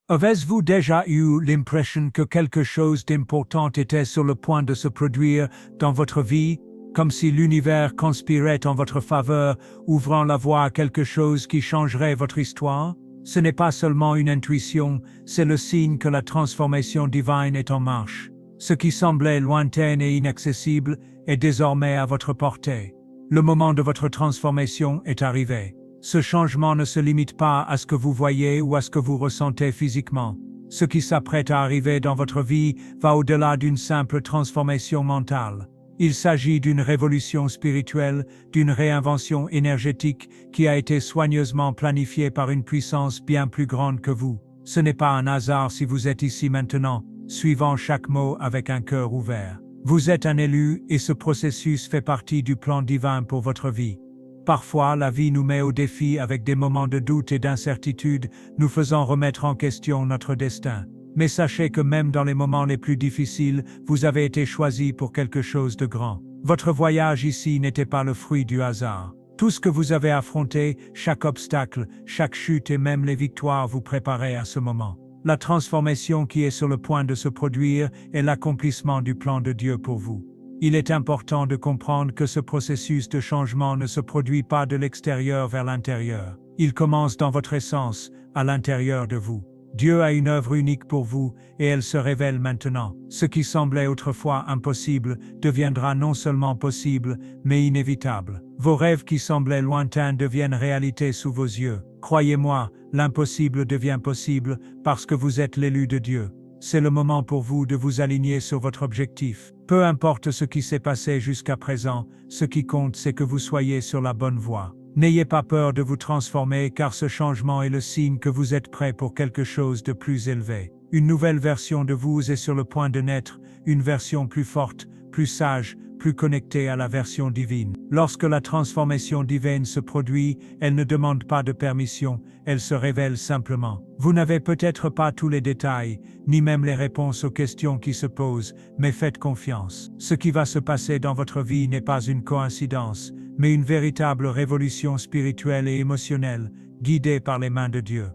Avez-vous déjà eu l'impression que quelque chose d'important était sur le point de se produire dans votre vie, comme si l'univers conspirait en votre faveur, ouvrant la voie à quelque chose qui changerait votre histoire? Ce n'est pas seulement une intuition, c'est le signe que la transformation divine est en marche. Ce qui semblait lointain et inaccessible est désormais à votre portée. Le moment de votre transformation est arrivé. Ce changement ne se limite pas à ce que vous voyez ou à ce que vous ressentez physiquement. Ce qui s'apprête à arriver dans votre vie va au-delà d'une simple transformation mentale. Il s'agit d'une révolution spirituelle, d'une réinvention énergétique qui a été soigneusement planifiée par une puissance bien plus grande que vous. Ce n'est pas un hasard si vous êtes ici maintenant, suivant chaque mot avec un cœur ouvert. Vous êtes un élu et ce processus fait partie du plan divin pour votre vie. Parfois, la vie nous met au défi avec des moments de doute et d'incertitude, nous faisant remettre en question notre destin. Mais sachez que même dans les moments les plus difficiles, vous avez été choisi pour quelque chose de grand. Votre voyage ici n'était pas le fruit du hasard. Tout ce que vous avez affronté, chaque obstacle, chaque chute et même les victoires vous préparaient à ce moment. La transformation qui est sur le point de se produire est l'accomplissement du plan de Dieu pour vous. Il est important de comprendre que ce processus de changement ne se produit pas de l'extérieur vers l'intérieur. Il commence dans votre essence, à l'intérieur de vous. Dieu a une œuvre unique pour vous et elle se révèle maintenant. Ce qui semblait autrefois impossible deviendra non seulement possible, mais inévitable. Vos rêves qui semblaient lointains deviennent réalité sous vos yeux. Croyez-moi, l'impossible devient possible parce que vous êtes l'élu de Dieu. C'est le moment pour vous de vous aligner sur votre objectif. Peu importe ce qui s'est passé jusqu'à présent, ce qui compte c'est que vous soyez sur la bonne voie. N'ayez pas peur de vous transformer car ce changement est le signe que vous êtes prêt pour quelque chose de plus élevé. Une nouvelle version de vous est sur le point de naître, une version plus forte, plus sage, plus connectée à la version divine. Lorsque la transformation divine se produit, elle ne demande pas de permission, elle se révèle simplement. Vous n'avez peut-être pas tous les détails, ni même les réponses aux questions qui se posent, mais faites confiance. Ce qui va se passer dans votre vie n'est pas une coïncidence, mais une véritable révolution spirituelle et émotionnelle, guidée par les mains de Dieu.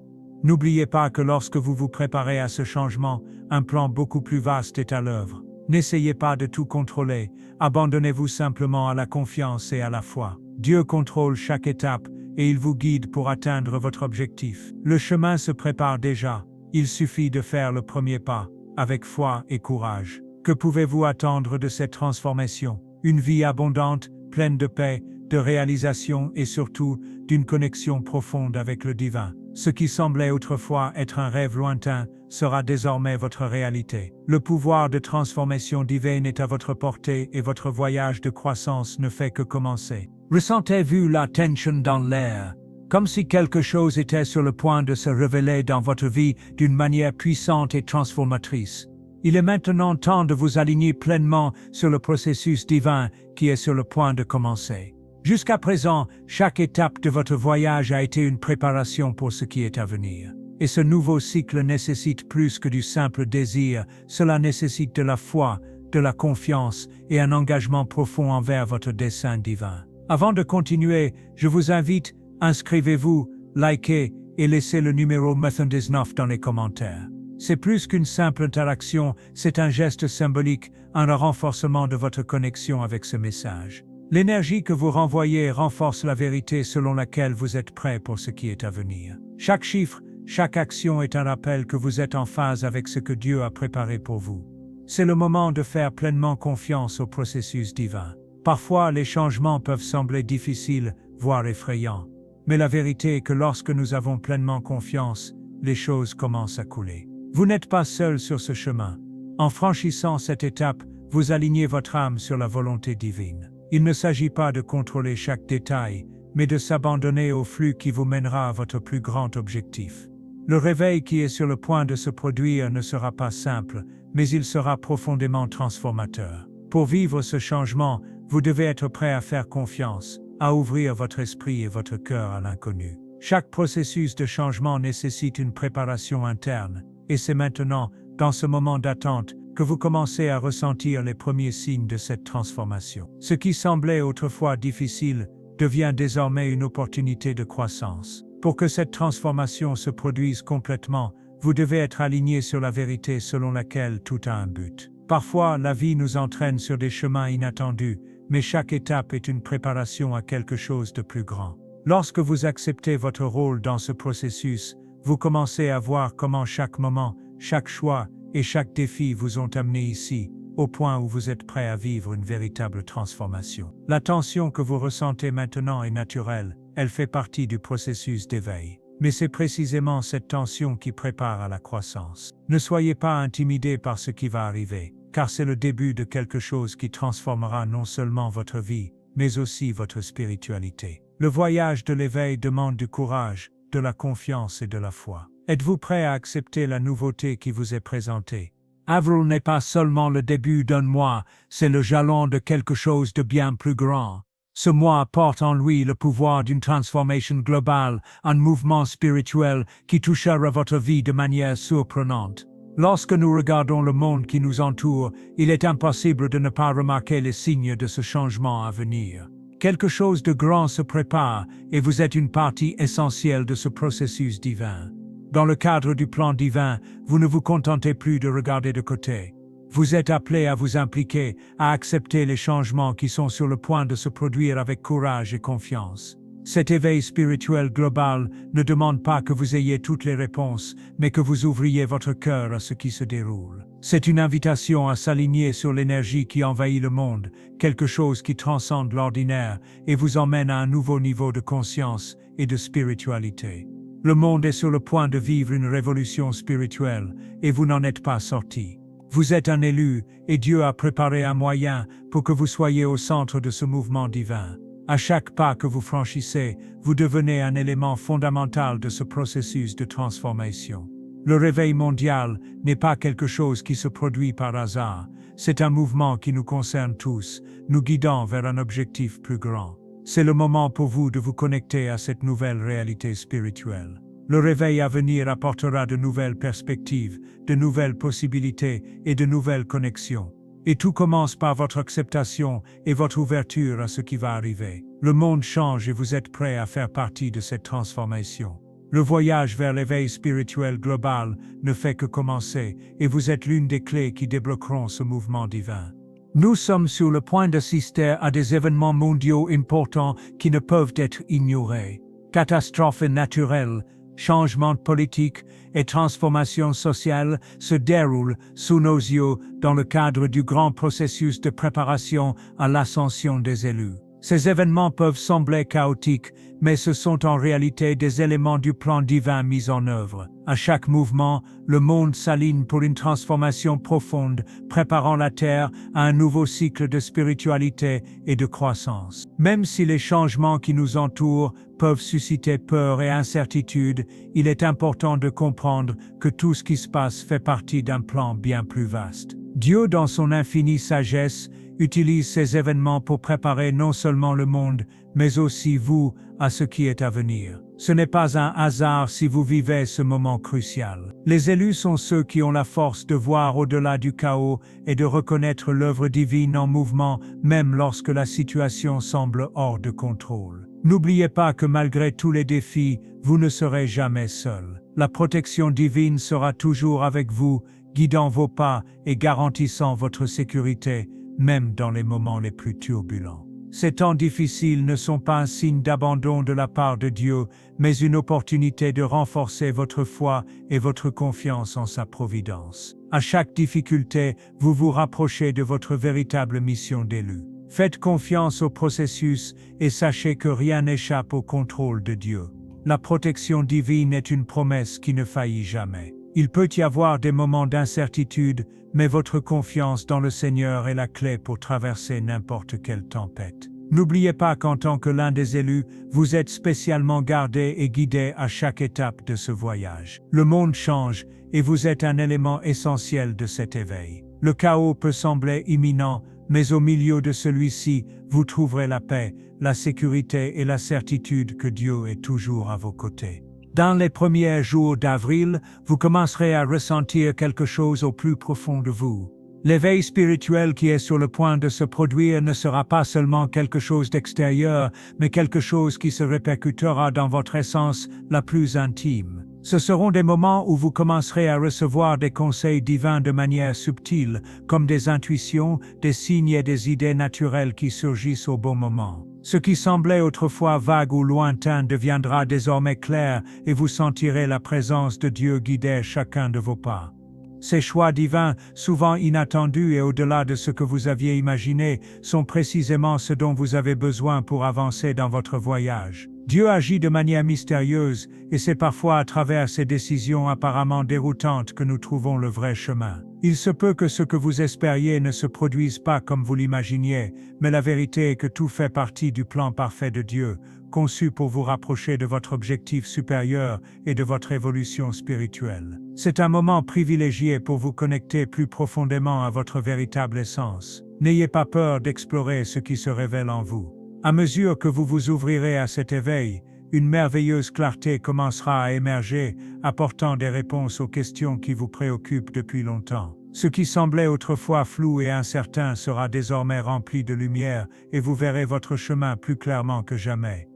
N'oubliez pas que lorsque vous vous préparez à ce changement, un plan beaucoup plus vaste est à l'œuvre. N'essayez pas de tout contrôler, abandonnez-vous simplement à la confiance et à la foi. Dieu contrôle chaque étape et il vous guide pour atteindre votre objectif. Le chemin se prépare déjà, il suffit de faire le premier pas, avec foi et courage. Que pouvez-vous attendre de cette transformation? Une vie abondante, pleine de paix, de réalisation et surtout d'une connexion profonde avec le divin. Ce qui semblait autrefois être un rêve lointain sera désormais votre réalité. Le pouvoir de transformation divine est à votre portée et votre voyage de croissance ne fait que commencer. Ressentez-vous la tension dans l'air, comme si quelque chose était sur le point de se révéler dans votre vie d'une manière puissante et transformatrice? Il est maintenant temps de vous aligner pleinement sur le processus divin qui est sur le point de commencer. Jusqu'à présent, chaque étape de votre voyage a été une préparation pour ce qui est à venir. Et ce nouveau cycle nécessite plus que du simple désir, cela nécessite de la foi, de la confiance et un engagement profond envers votre dessein divin. Avant de continuer, je vous invite, inscrivez-vous, likez et laissez le numéro 19 dans les commentaires. C'est plus qu'une simple interaction, c'est un geste symbolique, un renforcement de votre connexion avec ce message. L'énergie que vous renvoyez renforce la vérité selon laquelle vous êtes prêt pour ce qui est à venir. Chaque chiffre, chaque action est un rappel que vous êtes en phase avec ce que Dieu a préparé pour vous. C'est le moment de faire pleinement confiance au processus divin. Parfois, les changements peuvent sembler difficiles, voire effrayants. Mais la vérité est que lorsque nous avons pleinement confiance, les choses commencent à couler. Vous n'êtes pas seul sur ce chemin. En franchissant cette étape, vous alignez votre âme sur la volonté divine. Il ne s'agit pas de contrôler chaque détail, mais de s'abandonner au flux qui vous mènera à votre plus grand objectif. Le réveil qui est sur le point de se produire ne sera pas simple, mais il sera profondément transformateur. Pour vivre ce changement, vous devez être prêt à faire confiance, à ouvrir votre esprit et votre cœur à l'inconnu. Chaque processus de changement nécessite une préparation interne, et c'est maintenant, dans ce moment d'attente, que vous commencez à ressentir les premiers signes de cette transformation. Ce qui semblait autrefois difficile devient désormais une opportunité de croissance. Pour que cette transformation se produise complètement, Vous devez être aligné sur la vérité selon laquelle tout a un but. Parfois, la vie nous entraîne sur des chemins inattendus, mais chaque étape est une préparation à quelque chose de plus grand. Lorsque vous acceptez votre rôle dans ce processus, vous commencez à voir comment chaque moment, chaque choix et chaque défi vous ont amené ici, au point où vous êtes prêt à vivre une véritable transformation. La tension que vous ressentez maintenant est naturelle, elle fait partie du processus d'éveil. Mais c'est précisément cette tension qui prépare à la croissance. Ne soyez pas intimidé par ce qui va arriver, car c'est le début de quelque chose qui transformera non seulement votre vie, mais aussi votre spiritualité. Le voyage de l'éveil demande du courage, de la confiance et de la foi. Êtes-vous prêt à accepter la nouveauté qui vous est présentée? Avril n'est pas seulement le début d'un mois, c'est le jalon de quelque chose de bien plus grand. Ce mois porte en lui le pouvoir d'une transformation globale, un mouvement spirituel qui touchera votre vie de manière surprenante. Lorsque nous regardons le monde qui nous entoure, il est impossible de ne pas remarquer les signes de ce changement à venir. Quelque chose de grand se prépare et vous êtes une partie essentielle de ce processus divin. Dans le cadre du plan divin, vous ne vous contentez plus de regarder de côté. Vous êtes appelé à vous impliquer, à accepter les changements qui sont sur le point de se produire avec courage et confiance. Cet éveil spirituel global ne demande pas que vous ayez toutes les réponses, mais que vous ouvriez votre cœur à ce qui se déroule. C'est une invitation à s'aligner sur l'énergie qui envahit le monde, quelque chose qui transcende l'ordinaire et vous emmène à un nouveau niveau de conscience et de spiritualité. Le monde est sur le point de vivre une révolution spirituelle et vous n'en êtes pas sorti. Vous êtes un élu et Dieu a préparé un moyen pour que vous soyez au centre de ce mouvement divin. À chaque pas que vous franchissez, vous devenez un élément fondamental de ce processus de transformation. Le réveil mondial n'est pas quelque chose qui se produit par hasard, c'est un mouvement qui nous concerne tous, nous guidant vers un objectif plus grand. C'est le moment pour vous de vous connecter à cette nouvelle réalité spirituelle. Le réveil à venir apportera de nouvelles perspectives, de nouvelles possibilités et de nouvelles connexions. Et tout commence par votre acceptation et votre ouverture à ce qui va arriver. Le monde change et vous êtes prêt à faire partie de cette transformation. Le voyage vers l'éveil spirituel global ne fait que commencer et vous êtes l'une des clés qui débloqueront ce mouvement divin. Nous sommes sur le point d'assister à des événements mondiaux importants qui ne peuvent être ignorés. Catastrophes naturelles, changements politiques et transformations sociales se déroulent sous nos yeux dans le cadre du grand processus de préparation à l'ascension des élus. Ces événements peuvent sembler chaotiques, mais ce sont en réalité des éléments du plan divin mis en œuvre. À chaque mouvement, le monde s'aligne pour une transformation profonde, préparant la Terre à un nouveau cycle de spiritualité et de croissance. Même si les changements qui nous entourent peuvent susciter peur et incertitude, il est important de comprendre que tout ce qui se passe fait partie d'un plan bien plus vaste. Dieu, dans son infinie sagesse, utilise ces événements pour préparer non seulement le monde, mais aussi vous à ce qui est à venir. Ce n'est pas un hasard si vous vivez ce moment crucial. Les élus sont ceux qui ont la force de voir au-delà du chaos et de reconnaître l'œuvre divine en mouvement, même lorsque la situation semble hors de contrôle. N'oubliez pas que malgré tous les défis, vous ne serez jamais seul. La protection divine sera toujours avec vous, guidant vos pas et garantissant votre sécurité, même dans les moments les plus turbulents. Ces temps difficiles ne sont pas un signe d'abandon de la part de Dieu, mais une opportunité de renforcer votre foi et votre confiance en sa providence. À chaque difficulté, vous vous rapprochez de votre véritable mission d'élu. Faites confiance au processus et sachez que rien n'échappe au contrôle de Dieu. La protection divine est une promesse qui ne faillit jamais. Il peut y avoir des moments d'incertitude, mais votre confiance dans le Seigneur est la clé pour traverser n'importe quelle tempête. N'oubliez pas qu'en tant que l'un des élus, vous êtes spécialement gardé et guidé à chaque étape de ce voyage. Le monde change et vous êtes un élément essentiel de cet éveil. Le chaos peut sembler imminent, mais au milieu de celui-ci, vous trouverez la paix, la sécurité et la certitude que Dieu est toujours à vos côtés. Dans les premiers jours d'avril, vous commencerez à ressentir quelque chose au plus profond de vous. L'éveil spirituel qui est sur le point de se produire ne sera pas seulement quelque chose d'extérieur, mais quelque chose qui se répercutera dans votre essence la plus intime. Ce seront des moments où vous commencerez à recevoir des conseils divins de manière subtile, comme des intuitions, des signes et des idées naturelles qui surgissent au bon moment. Ce qui semblait autrefois vague ou lointain deviendra désormais clair et vous sentirez la présence de Dieu guider chacun de vos pas. Ces choix divins, souvent inattendus et au-delà de ce que vous aviez imaginé, sont précisément ce dont vous avez besoin pour avancer dans votre voyage. Dieu agit de manière mystérieuse et c'est parfois à travers ces décisions apparemment déroutantes que nous trouvons le vrai chemin. Il se peut que ce que vous espériez ne se produise pas comme vous l'imaginiez, mais la vérité est que tout fait partie du plan parfait de Dieu, conçu pour vous rapprocher de votre objectif supérieur et de votre évolution spirituelle. C'est un moment privilégié pour vous connecter plus profondément à votre véritable essence. N'ayez pas peur d'explorer ce qui se révèle en vous. À mesure que vous vous ouvrirez à cet éveil, une merveilleuse clarté commencera à émerger, apportant des réponses aux questions qui vous préoccupent depuis longtemps. Ce qui semblait autrefois flou et incertain sera désormais rempli de lumière et vous verrez votre chemin plus clairement que jamais.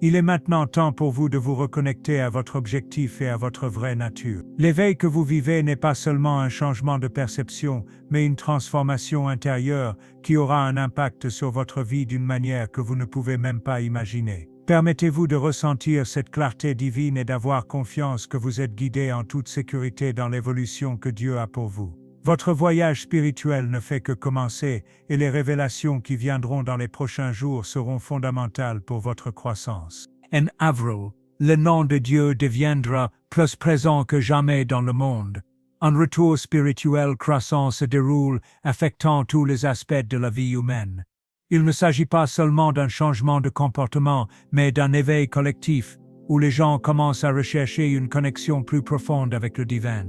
Il est maintenant temps pour vous de vous reconnecter à votre objectif et à votre vraie nature. L'éveil que vous vivez n'est pas seulement un changement de perception, mais une transformation intérieure qui aura un impact sur votre vie d'une manière que vous ne pouvez même pas imaginer. Permettez-vous de ressentir cette clarté divine et d'avoir confiance que vous êtes guidé en toute sécurité dans l'évolution que Dieu a pour vous. Votre voyage spirituel ne fait que commencer et les révélations qui viendront dans les prochains jours seront fondamentales pour votre croissance. En avril, le nom de Dieu deviendra plus présent que jamais dans le monde. Un retour spirituel croissant se déroule, affectant tous les aspects de la vie humaine. Il ne s'agit pas seulement d'un changement de comportement, mais d'un éveil collectif, où les gens commencent à rechercher une connexion plus profonde avec le divin.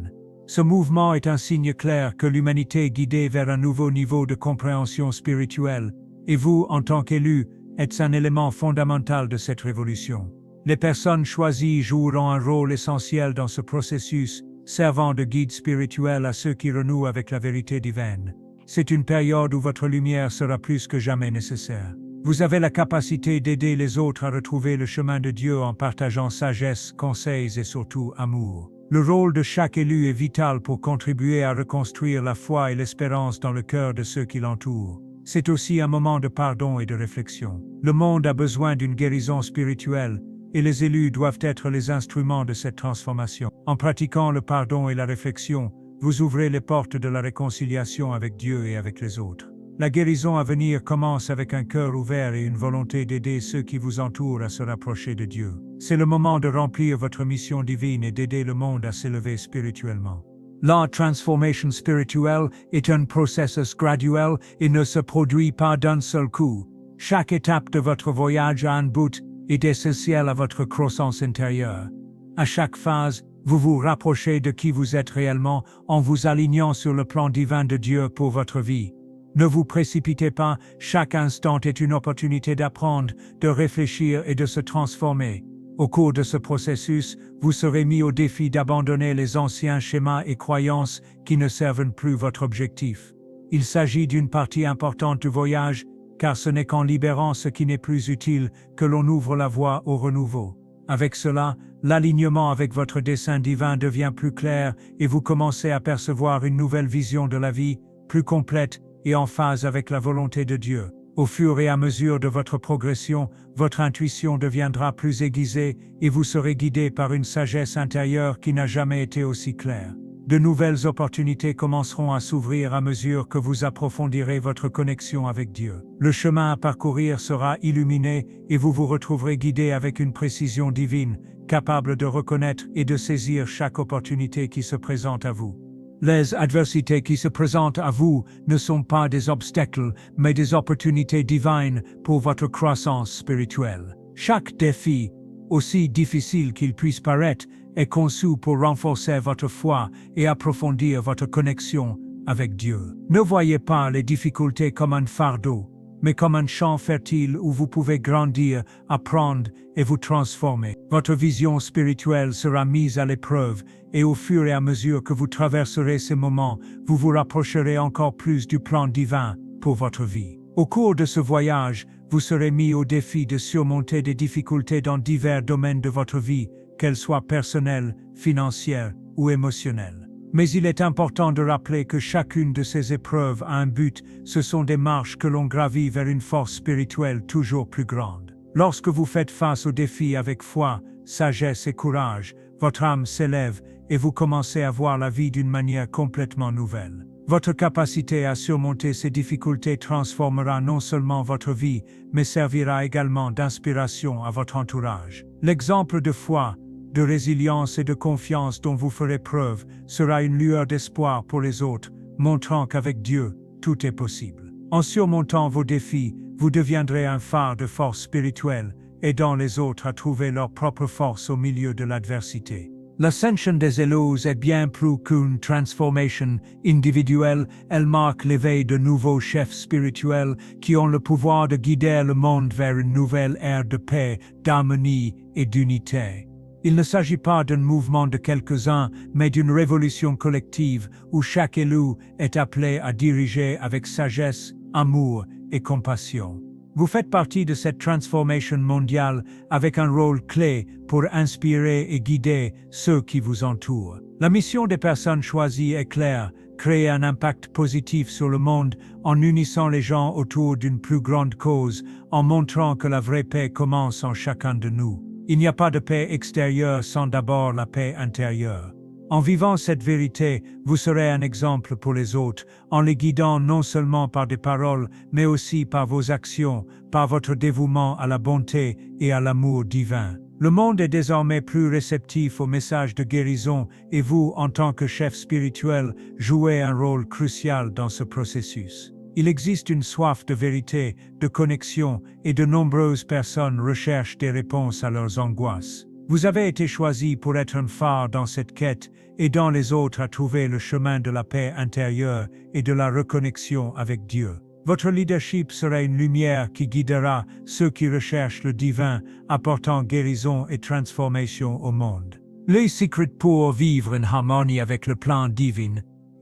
Ce mouvement est un signe clair que l'humanité est guidée vers un nouveau niveau de compréhension spirituelle, et vous, en tant qu'élus, êtes un élément fondamental de cette révolution. Les personnes choisies joueront un rôle essentiel dans ce processus, servant de guide spirituel à ceux qui renouent avec la vérité divine. C'est une période où votre lumière sera plus que jamais nécessaire. Vous avez la capacité d'aider les autres à retrouver le chemin de Dieu en partageant sagesse, conseils et surtout amour. Le rôle de chaque élu est vital pour contribuer à reconstruire la foi et l'espérance dans le cœur de ceux qui l'entourent. C'est aussi un moment de pardon et de réflexion. Le monde a besoin d'une guérison spirituelle, et les élus doivent être les instruments de cette transformation. En pratiquant le pardon et la réflexion, vous ouvrez les portes de la réconciliation avec Dieu et avec les autres. La guérison à venir commence avec un cœur ouvert et une volonté d'aider ceux qui vous entourent à se rapprocher de Dieu. C'est le moment de remplir votre mission divine et d'aider le monde à s'élever spirituellement. La transformation spirituelle est un processus graduel et ne se produit pas d'un seul coup. Chaque étape de votre voyage à un but est essentielle à votre croissance intérieure. À chaque phase, vous vous rapprochez de qui vous êtes réellement en vous alignant sur le plan divin de Dieu pour votre vie. Ne vous précipitez pas, chaque instant est une opportunité d'apprendre, de réfléchir et de se transformer. Au cours de ce processus, vous serez mis au défi d'abandonner les anciens schémas et croyances qui ne servent plus votre objectif. Il s'agit d'une partie importante du voyage, car ce n'est qu'en libérant ce qui n'est plus utile que l'on ouvre la voie au renouveau. Avec cela, l'alignement avec votre dessein divin devient plus clair et vous commencez à percevoir une nouvelle vision de la vie, plus complète et en phase avec la volonté de Dieu. Au fur et à mesure de votre progression, votre intuition deviendra plus aiguisée et vous serez guidé par une sagesse intérieure qui n'a jamais été aussi claire. De nouvelles opportunités commenceront à s'ouvrir à mesure que vous approfondirez votre connexion avec Dieu. Le chemin à parcourir sera illuminé et vous vous retrouverez guidé avec une précision divine, capable de reconnaître et de saisir chaque opportunité qui se présente à vous. Les adversités qui se présentent à vous ne sont pas des obstacles, mais des opportunités divines pour votre croissance spirituelle. Chaque défi, aussi difficile qu'il puisse paraître, est conçu pour renforcer votre foi et approfondir votre connexion avec Dieu. Ne voyez pas les difficultés comme un fardeau, mais comme un champ fertile où vous pouvez grandir, apprendre et vous transformer. Votre vision spirituelle sera mise à l'épreuve et au fur et à mesure que vous traverserez ces moments, vous vous rapprocherez encore plus du plan divin pour votre vie. Au cours de ce voyage, vous serez mis au défi de surmonter des difficultés dans divers domaines de votre vie, qu'elles soient personnelles, financières ou émotionnelles. Mais il est important de rappeler que chacune de ces épreuves a un but, ce sont des marches que l'on gravit vers une force spirituelle toujours plus grande. Lorsque vous faites face aux défis avec foi, sagesse et courage, votre âme s'élève et vous commencez à voir la vie d'une manière complètement nouvelle. Votre capacité à surmonter ces difficultés transformera non seulement votre vie, mais servira également d'inspiration à votre entourage. L'exemple de foi, de résilience et de confiance dont vous ferez preuve sera une lueur d'espoir pour les autres, montrant qu'avec Dieu, tout est possible. En surmontant vos défis, vous deviendrez un phare de force spirituelle, aidant les autres à trouver leur propre force au milieu de l'adversité. L'ascension des Elos est bien plus qu'une transformation individuelle, elle marque l'éveil de nouveaux chefs spirituels qui ont le pouvoir de guider le monde vers une nouvelle ère de paix, d'harmonie et d'unité. Il ne s'agit pas d'un mouvement de quelques-uns, mais d'une révolution collective où chaque élu est appelé à diriger avec sagesse, amour et compassion. Vous faites partie de cette transformation mondiale avec un rôle clé pour inspirer et guider ceux qui vous entourent. La mission des personnes choisies est claire, créer un impact positif sur le monde en unissant les gens autour d'une plus grande cause, en montrant que la vraie paix commence en chacun de nous. Il n'y a pas de paix extérieure sans d'abord la paix intérieure. En vivant cette vérité, vous serez un exemple pour les autres, en les guidant non seulement par des paroles, mais aussi par vos actions, par votre dévouement à la bonté et à l'amour divin. Le monde est désormais plus réceptif aux messages de guérison et vous, en tant que chef spirituel, jouez un rôle crucial dans ce processus. Il existe une soif de vérité, de connexion, et de nombreuses personnes recherchent des réponses à leurs angoisses. Vous avez été choisi pour être un phare dans cette quête, aidant les autres à trouver le chemin de la paix intérieure et de la reconnexion avec Dieu. Votre leadership sera une lumière qui guidera ceux qui recherchent le divin, apportant guérison et transformation au monde. Le secret pour vivre en harmonie avec le plan divin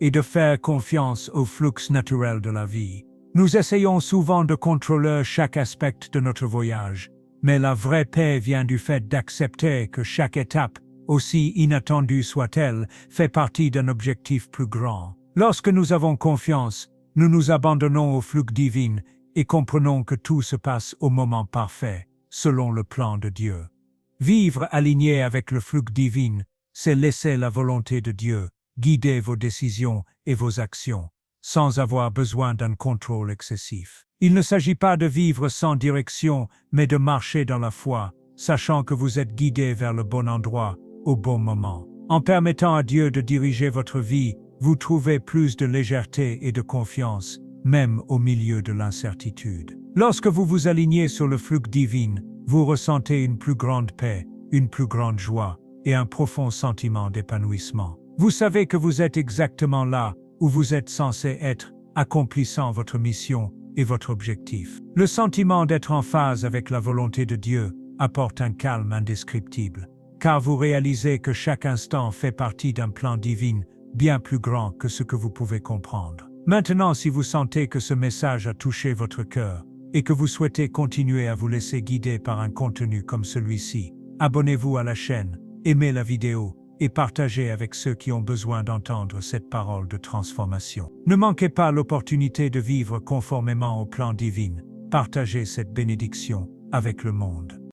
est de faire confiance au flux naturel de la vie. Nous essayons souvent de contrôler chaque aspect de notre voyage. Mais la vraie paix vient du fait d'accepter que chaque étape, aussi inattendue soit-elle, fait partie d'un objectif plus grand. Lorsque nous avons confiance, nous nous abandonnons au flux divin et comprenons que tout se passe au moment parfait, selon le plan de Dieu. Vivre aligné avec le flux divin, c'est laisser la volonté de Dieu guider vos décisions et vos actions, sans avoir besoin d'un contrôle excessif. Il ne s'agit pas de vivre sans direction, mais de marcher dans la foi, sachant que vous êtes guidé vers le bon endroit, au bon moment. En permettant à Dieu de diriger votre vie, vous trouvez plus de légèreté et de confiance, même au milieu de l'incertitude. Lorsque vous vous alignez sur le flux divin, vous ressentez une plus grande paix, une plus grande joie et un profond sentiment d'épanouissement. Vous savez que vous êtes exactement là où vous êtes censé être, accomplissant votre mission et votre objectif. Le sentiment d'être en phase avec la volonté de Dieu apporte un calme indescriptible, car vous réalisez que chaque instant fait partie d'un plan divin bien plus grand que ce que vous pouvez comprendre. Maintenant, si vous sentez que ce message a touché votre cœur et que vous souhaitez continuer à vous laisser guider par un contenu comme celui-ci, abonnez-vous à la chaîne, aimez la vidéo et partagez avec ceux qui ont besoin d'entendre cette parole de transformation. Ne manquez pas l'opportunité de vivre conformément au plan divin. Partagez cette bénédiction avec le monde.